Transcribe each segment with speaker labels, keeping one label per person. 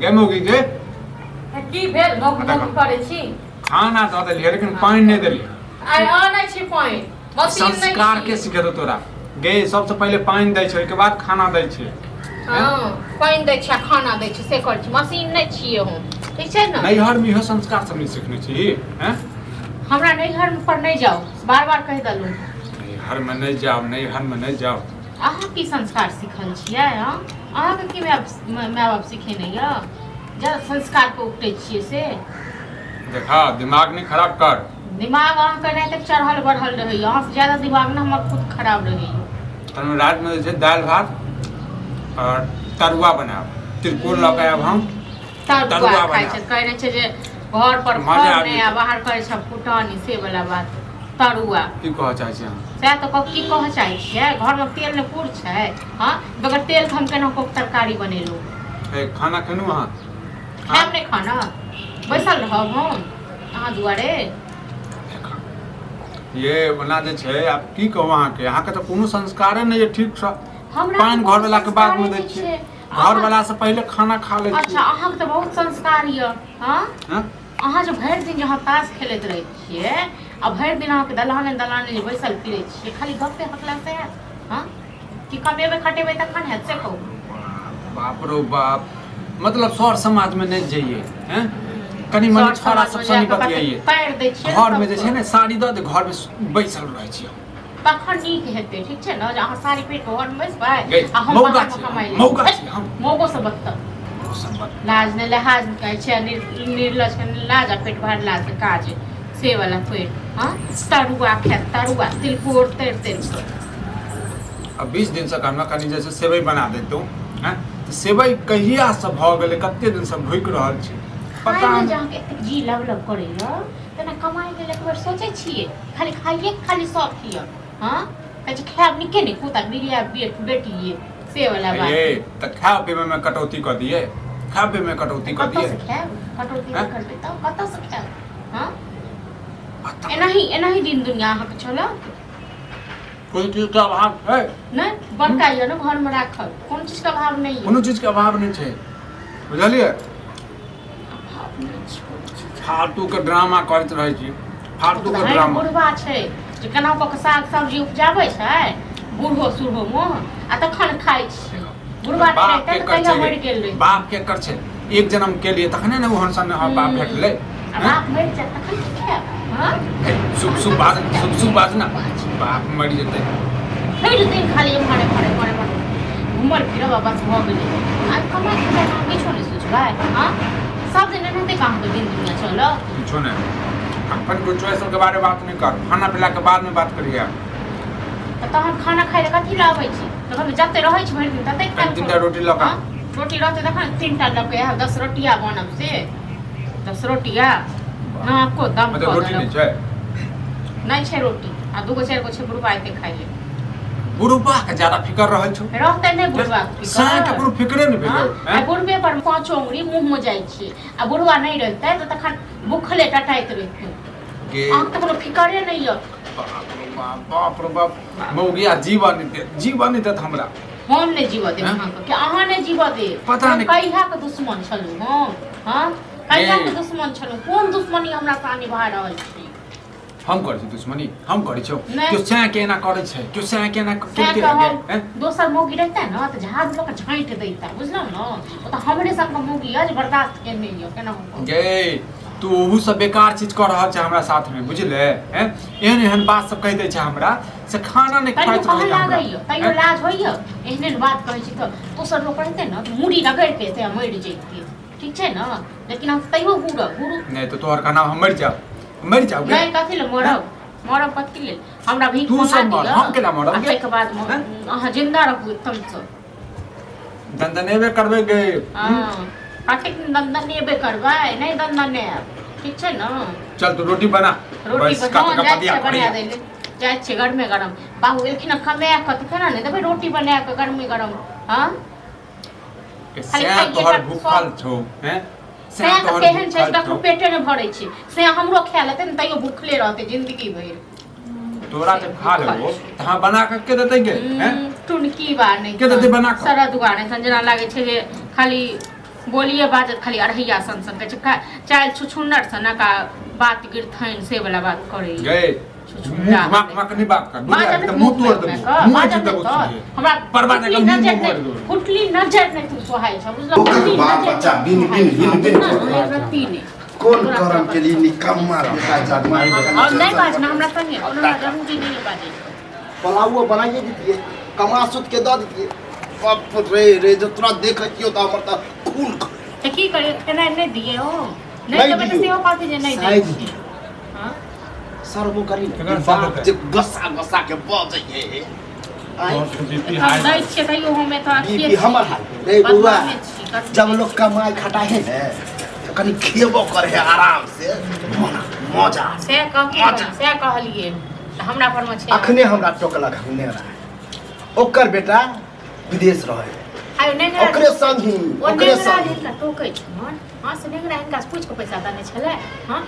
Speaker 1: गे मौगी गे
Speaker 2: की भेल मौगी करे छी
Speaker 1: खाना दऽ देलियै लेकिन पानि नहि देलियै
Speaker 2: आइ आनै छी पानि मशीन नहि
Speaker 1: संस्कार के सिखेतौ तोरा गे सबसे पहिले पानि दै छै ओहिके बाद खाना दै छै
Speaker 2: हाँ पानि दै छै खाना दै छै से करै छी मशीन नहि छियै हम ठीक छै ने
Speaker 1: नैहरमे इहो संस्कार सब नहि सिखने छी हैं
Speaker 2: हमरा नैहर पर नहीं जाओ बार बार कह देलू
Speaker 1: नैहरमे नहीं जाओ नैहरमे नहीं जाओ
Speaker 2: अहाँ की संस्कार सिखल छियै अहाँके की माय बाप सिखेने यऽ जब संस्कार पे उपटे छियै से
Speaker 1: देखा दिमाग नहीं खराब कर
Speaker 2: दिमाग अहाँके नहीं तक चढ़ल बढ़ल रहैय अहाँ से ज्यादा दिमाग ना हमर खुद खराब रहैय
Speaker 1: तहन रात में जे छै दालि भात और तरुआ बनाब तिरकोर लऽ के आयब हम
Speaker 2: तरुआ खाइ छै कहने छै जे घर पर घर नहीं आ बाहर करे छै फुटानी से वाला बात तरुआ
Speaker 1: की कह चाहै छी अहाँ
Speaker 2: सएह तो की कह चाहै छियै घर में तेल ने पूर छै हाँ बगैर तेल हम केना को तरकारी बनेलू
Speaker 1: खाना खेलू अहाँ
Speaker 2: खाएब नहीं खाना बैसल रहब हम अहाँ दुआरे
Speaker 1: ये बना जे छै आब की कहू अहाँके तऽ कोनो संस्कारे नहि है ठीक सँ पानि घर वाला के बाद में दै छियै घर वाला से पहले खाना खा ले
Speaker 2: अच्छा अहाँ के तऽ बहुत संस्कार य हां अहाँ जो भरि दिन यहाँ ताश खेलैत रहै छियै आ भरि दिन अहाँके दलाने दलाने बैसल फिरै छियै खाली गप्पे हकला से हां कि कमेबै खटेबै तखन हैत से कहू
Speaker 1: बाप रो बाप मतलब सर समाज में नहीं जाइए हैं कनी मनी छोरा सब सनी बतियाइए
Speaker 2: पैर दै छियै
Speaker 1: घर में जे छै ने साड़ी दऽ दे घर में बैसल रहै छियै
Speaker 2: तखन नीक हेतै ठीक छै ने जे अहाँ साड़ी पहिर के घर में बैसबै
Speaker 1: आ हम बाहर में कमाइ मौगा छी हम
Speaker 2: मौगो से बदतर लाज ने लिहाज कहै छै निर्लज के लाज आ पेट भर लाज के काज से वाला पेट हां तरुआ खे तरुआ तिलकोर तर
Speaker 1: अब 20 दिन से कहना कनी जैसे सेवई बना देतौ हैं तो सेवई कहिया से भ गेलै कते दिन से भूख रहल छी
Speaker 2: पता नहीं जहां के जी लव लव करे ल तना कमाई के एक बार सोचे छिए खाली खाइए खाली सब किया हां कहे खाब निके नहीं कुता बिरिया बेटी ये से वाला बात
Speaker 1: ए त खाओ पीबे में कटौती कर दिए खाबे में कटौती कर दिए
Speaker 2: कटौती करबे त कत से खाब हां एनाही दिन दुनिया अहाँ के चलो
Speaker 1: कोई चीज का अभाव है
Speaker 2: नहीं बनकाइए ना घर में राखल कोन चीज का अभाव नहीं है
Speaker 1: कोनो चीज के अभाव नहीं छै बुझलिए फालतू के ड्रामा करत रहै छी फालतू के ड्रामा
Speaker 2: बुढ़वा छै जे केना के साग सब्जी उपजाबै छै बूढ़ो सूढ़ो मोह आ तखन खाइ छै बुढ़वा नहि रहतै त कहिया मरि गेल रहै
Speaker 1: बाप के कर छै एक जन्म के लिए तखने ने ओहन सन बाप भेटलै
Speaker 2: बाप मरि जाय तखन की खायब हां
Speaker 1: शुभ बात ना बाप मरि जेतै
Speaker 2: भरि दिन खाली मारे घुमल फिरब बस भ गेलै आज कमाई के हम किछो नहीं सोचबै हां सब दिन रहते काम के दिन दुनिया चलो
Speaker 1: किछो नहीं अपन को चॉइस के बारे में बात नहीं कर खाना पीला के बाद में बात करिए
Speaker 2: तो हम खाना खाइ ले कथि लाबै छी तो हम जते रहै छी भरि दिन तते खाइ
Speaker 1: तीनटा रोटी लगा
Speaker 2: रोटी रहते तखन तीनटा लग के 10 रोटिया बनब से 10 रोटिया ना को दम
Speaker 1: मतलब रोटी नहीं छै
Speaker 2: नहीं छै रोटी आ दूगो चार गो छै बुढ़वा एते खाइ ले
Speaker 1: बुढ़वा के ज्यादा फिकर रहल छ
Speaker 2: रहते नहीं बुढ़वा
Speaker 1: साय के कोनो फिकरे नहीं भेल
Speaker 2: आ बुढ़वे पर पांचो उंगली मुंह में जाय छी आ बुढ़वा नहीं रहते तो तखन भूखले टटाइत रहते अहाँ के कोनो फिकरे नहीं य
Speaker 1: बाप रे बाप मौगिया जीवन नहीं हमरा
Speaker 2: हम नहीं जीव दे अहाँ के अहाँ नहीं जीव दे
Speaker 1: पता नहीं
Speaker 2: कहिया के दुश्मन छलू हम हां कहिया के दुश्मन छलू कोन दुश्मनी हमरा सामने भा रहल छी
Speaker 1: हम करै छी दुश्मनी हम करै छौ क्यों से केना करै छै क्यों से केना केते
Speaker 2: हैं दोसर मौगी रहता है ना तो जहाज लोग झांट देता बुझलो ना वो तो हमरे सब का मौगी आज बर्दाश्त के नहीं है केना
Speaker 1: गे तू ओहू सब बेकार चीज कर रहल छै हमरा साथ में बुझले हैं एहन बात सब कह दे छै हमरा से खाना नहीं खाइत रहै
Speaker 2: लागैय तइयो लाज होइय एहने बात कहै छी तो दोसर लोग रहते ना तो मुड़ी रगड़ के ते मर जइते ठीक छै ना लेकिन हम तइयो गुरु
Speaker 1: नहीं तो तोहर का नाम हम मर जाओ
Speaker 2: नहीं कथि ले मरब कथि ले हमरा भी
Speaker 1: तू सब मर हम केना मरब
Speaker 2: के के बाद अहाँ जिंदा रहू तुम सब
Speaker 1: दंदनेबे करबे गे
Speaker 2: हां कथि दंदनेबे करबै नहीं दंदने ठीक छै ना
Speaker 1: चल तू रोटी बना
Speaker 2: रोटी बना दे जाय छै गरमे गरम बाबू एखन खमे कत केना नहीं देबै रोटी बना के गरमे गरम हां
Speaker 1: से तोहर भूखल छौ हैं
Speaker 2: से तो केहन छै ककरो पेटे ने भरै छै से हमरो खा लेतै न तइयो भूखले रहतै जिंदगी भर
Speaker 1: तोरा जब खा लेबो त हां बना के देतै गे हैं
Speaker 2: टुनकी बा नहीं
Speaker 1: के देतै बना के
Speaker 2: सरद दुआ नहीं संजना लागे छै जे खाली बोलिए बात खाली अढ़ैया सन सन के चाल छुछुन्नर सन का बात गिरथैन से वाला बात करे
Speaker 1: गए मक नहीं बात कर बुझा एकदम मुंह तोड़ दे मुंह चित दे
Speaker 2: हमरा
Speaker 1: परवाह नहीं मुंह
Speaker 2: फुटली नजर नहीं तू सोहाय छ बुझलो
Speaker 3: बाप बच्चा बिन
Speaker 2: रत्ती ने
Speaker 3: कौन करम के लिए निकम्मा बेटा जागमा
Speaker 2: और नहीं बाजना हमरा संगे हमरा जरूरी नहीं बाजे
Speaker 3: पलाऊ बनाइए दीजिए कमा सुत के द दीजिए बाप रे जो तोरा देखियो त हमर त खून
Speaker 2: त की करे केना नहीं दिए हो नहीं तो बेटा सेहो कहते जे नहीं दे हां
Speaker 3: सरबो करी
Speaker 1: जे
Speaker 3: गसा के बजइए
Speaker 2: अब दै छियै तैयो हमे तो
Speaker 3: बीपी हमर हाल रे बुआ जब लोग कमाई खटाई है ना तो कनी खेबो करे है आराम से मजा
Speaker 2: से कहलिए हमरा पर में छै
Speaker 3: अखने हमरा टोकलक हमने रहा ओकर बेटा विदेश रहे
Speaker 2: आयो नेगरा
Speaker 3: ओकरे संग ही ओकरे संग
Speaker 2: इनका टोकै छै हां से नेगरा इनका पूछ के पैसा देने छले हां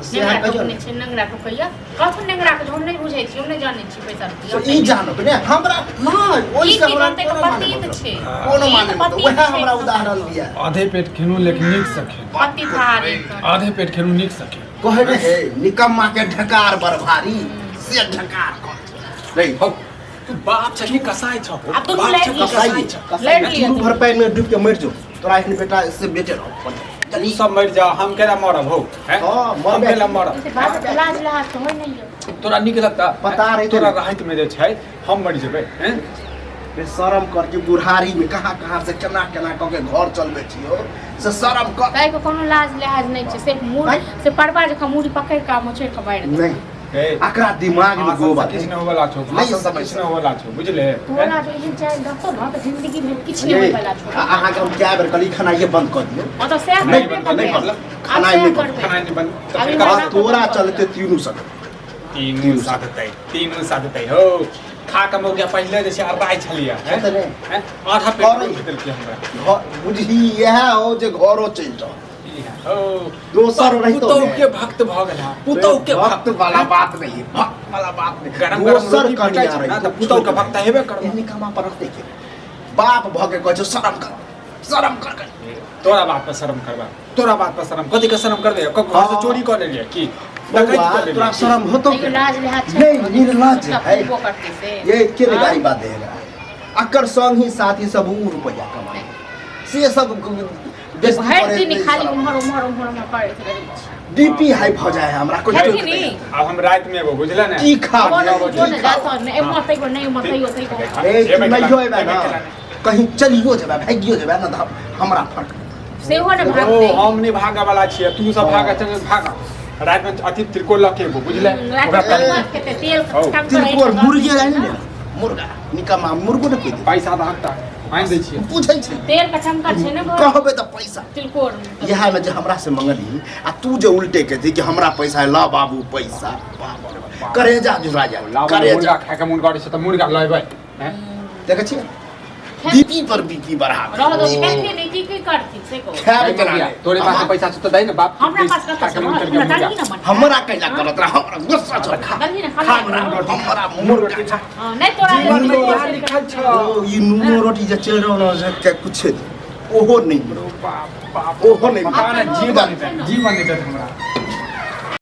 Speaker 3: से है कहियो
Speaker 2: ने छै नेगरा टोकैया कथु नेगरा के हम नहीं बुझै छी हम नहीं जानै छी पैसा
Speaker 3: तो ई जानो ने हमरा नहीं ओइ से हमरा
Speaker 2: पति त छै
Speaker 3: कोनो माने वह हमरा उदाहरण दिया
Speaker 1: आधे पेट खेनु लेकिन नीक सके
Speaker 2: पति थारे
Speaker 1: आधे पेट खेनु नीक सके
Speaker 3: कहे रे हे निकम्मा के ढकार बर भारी से ढकार कर रे हो
Speaker 1: तू बाप छ की कसाई छ
Speaker 2: अब तुम ले
Speaker 3: कसाई तू भर पैन में डूब के मर जो तोरा एहन बेटा इससे बेटे रहो
Speaker 1: चली सब मर जा हम केला मरब हो हैं
Speaker 3: हां
Speaker 1: हम केला मरब
Speaker 2: से बात लाज लहाज तो होय नहीं
Speaker 1: तोरा नीक लगता
Speaker 3: पता रही
Speaker 1: तोरा राहत में जे छै हम मर जेबै हैं
Speaker 3: बे शरम कर के बुढ़ारी में कहां से केना क के घर चलबे छियो से शरम कर
Speaker 2: काहे को कोनो लाज लिहाज नहीं छै सिर्फ मूड से परवा जका मूडी पकड़ के मोछे के बाहर
Speaker 3: नहीं अकरा दिमाग में गोबा
Speaker 1: किछ न होवला छौ भाषण सब किछ न होवला छौ बुझले
Speaker 2: तोरा जो एहन चाल दतो न त जिंदगी में किछ नहीं होवला छौ
Speaker 3: अहाँ के हम क्या बेर कली खाना ये बंद कर दियो
Speaker 2: ओ तो से
Speaker 1: नहीं मतलब
Speaker 3: खाना नहीं
Speaker 1: बंद
Speaker 3: तोरा चलते तीनों सब
Speaker 1: तीनों साधतै हो खा के मौका पहले जैसे अराई छलिया हैं आधा पेट भीतर के हमरा
Speaker 3: बुझी यह हो जे घरो चल जाओ
Speaker 1: हो
Speaker 3: दोसर रही तो
Speaker 1: के भक्त भ गेला पुतौ के भक्त
Speaker 3: वाला बात नहीं भक्त वाला बात नहीं
Speaker 1: गरम
Speaker 3: दोसर
Speaker 1: रोटी
Speaker 3: कनिया
Speaker 1: पिटाई
Speaker 3: रही
Speaker 1: ना त पुतौ के भक्त हेबे कर
Speaker 3: एहनी कामा पर रखते के बाप भ के कह शरम कर
Speaker 1: तोरा बात पर शर्म करबा तोरा बात पर शर्म कथि के शर्म करबे घर से चोरी कर लेलिए की
Speaker 3: तोरा शर्म होतो
Speaker 2: नहीं लाज लिहाज
Speaker 3: नहीं निर्लज है
Speaker 2: वो करते से
Speaker 3: ये के गाड़ी बात देगा अकर संग ही साथी सब रुपया कमाए से सब
Speaker 2: हर दिन खाली उमर में करे थे
Speaker 3: डीपी हाई भ जाए हमरा कोई
Speaker 1: अब हम रात में वो बुझला ना
Speaker 3: की खा
Speaker 2: जो न जातो नहीं मत होते
Speaker 3: ए नहीं होएबा ना कहीं चलियो जेबा भागियो जेबा ना हमरा फर्क
Speaker 2: से हो न भागते
Speaker 1: हम नहीं भागा वाला छियै तू सब भागा चल भागा रात में अति त्रिकोण लके बुझले
Speaker 2: ओकरा तेल
Speaker 3: त्रिकोण मुर्गी जाय ने मुर्गा निकम्मा मुर्गो न के
Speaker 1: पैसा दांता आइन दै छियै
Speaker 3: पूछै छै
Speaker 2: तेल का चमका छै ने
Speaker 3: कहबे त पैसा
Speaker 2: तिलकोर
Speaker 3: यह में जे हमरा से मंगली आ तू जे उल्टे के थी कि हमरा पैसा ला बाबू पैसा करेजा जुरा जा
Speaker 1: करेजा खा के मुन गाड़ी से त मुर्गा लइबै हैं
Speaker 3: देखे छी बीपी पर बीपी बढ़ा
Speaker 2: रह दो कहते नहीं की करती से को
Speaker 3: खाब करा
Speaker 1: तोरे पास पैसा छ त दै न बाप
Speaker 2: हमरा पास का
Speaker 3: हमरा कैला करत रहा हमरा गुस्सा छ
Speaker 2: गलती ना खा
Speaker 3: हमरा मुर्गा
Speaker 2: नहीं तोरा
Speaker 1: लिखल छ
Speaker 3: ई नूनो रोटी जे चल रहल है कुछ ओहो नहीं
Speaker 1: बाप
Speaker 3: ओहो नहीं
Speaker 1: जीवन नहीं देत हमरा